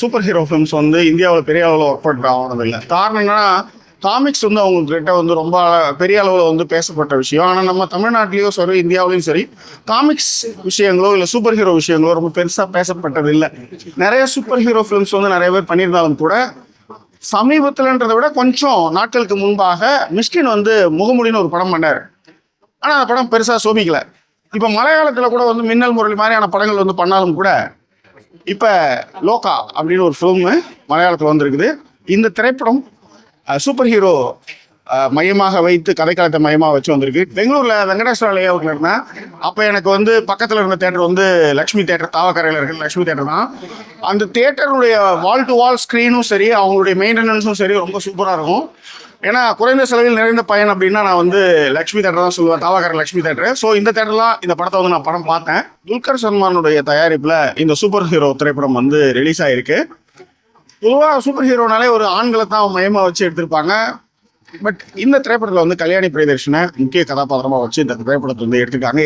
Super hero films வந்து இந்தியாவில் பெரிய அளவில் ஒர்க் அவுட் ஆனதில்லை. காரணம் என்னன்னா, காமிக்ஸ் வந்து அவங்கக்கிட்ட வந்து ரொம்ப பெரிய அளவில் வந்து பேசப்பட்ட விஷயம். ஆனால் நம்ம தமிழ்நாட்டிலையும் சரி, இந்தியாவிலையும் சரி, காமிக்ஸ் விஷயங்களோ இல்லை சூப்பர் ஹீரோ விஷயங்களோ ரொம்ப பெருசாக பேசப்பட்டது இல்லை. நிறைய சூப்பர் ஹீரோ ஃபிலிம்ஸ் வந்து நிறைய பேர் பண்ணியிருந்தாலும் கூட, சமீபத்தில்ன்றதை விட கொஞ்சம் நாட்களுக்கு முன்பாக மிஷ்கின் வந்து முகமூடின்னு ஒரு படம் பண்ணார். ஆனால் அந்த படம் பெருசாக சோபிக்கல. இப்போ மலையாளத்தில் கூட வந்து மின்னல் முரளி மாதிரியான படங்கள் வந்து பண்ணாலும் கூட, இப்போ லோகா அப்படின்னு ஒரு ஃபிலிமு மலையாளத்தில் வந்துருக்குது. இந்த திரைப்படம் சூப்பர் ஹீரோ மையமாக வைத்து கதைக்களத்தை மையமாக வச்சு வந்திருக்கு. பெங்களூரில் வெங்கடேஸ்வர லேஅவுட்டில் இருந்தேன். அப்போ எனக்கு வந்து பக்கத்தில் இருந்த தேட்டர் வந்து லக்ஷ்மி தேட்டர், தாவக்கரையில் இருக்கிற லக்ஷ்மி தேட்டர் தான். அந்த தேட்டருடைய வால் டு வால் ஸ்க்ரீனும் சரி, அவங்களுடைய மெயின்டெனன்ஸும் சரி ரொம்ப சூப்பராக இருக்கும். ஏன்னா குறைந்த செலவில் நிறைந்த பயன் அப்படின்னா நான் வந்து லக்ஷ்மி தேட்டர் தான் சொல்லுவேன், தாவக்கரை லக்ஷ்மி தேட்டர். ஸோ இந்த தேட்டர்லாம் இந்த படத்தை வந்து நான் படம் பார்த்தேன். துல்கர் சல்மானுடைய தயாரிப்பில் இந்த சூப்பர் ஹீரோ திரைப்படம் வந்து ரிலீஸ் ஆகிருக்கு. பொதுவாக சூப்பர் ஹீரோனாலே ஒரு ஆண்களை தான் மையமாக வச்சு எடுத்திருப்பாங்க. பட் இந்த திரைப்படத்தில் வந்து கல்யாணி பிரியதர்ஷனை முக்கிய கதாபாத்திரமாக வச்சு இந்த திரைப்படத்தை வந்து எடுத்திருக்காங்க.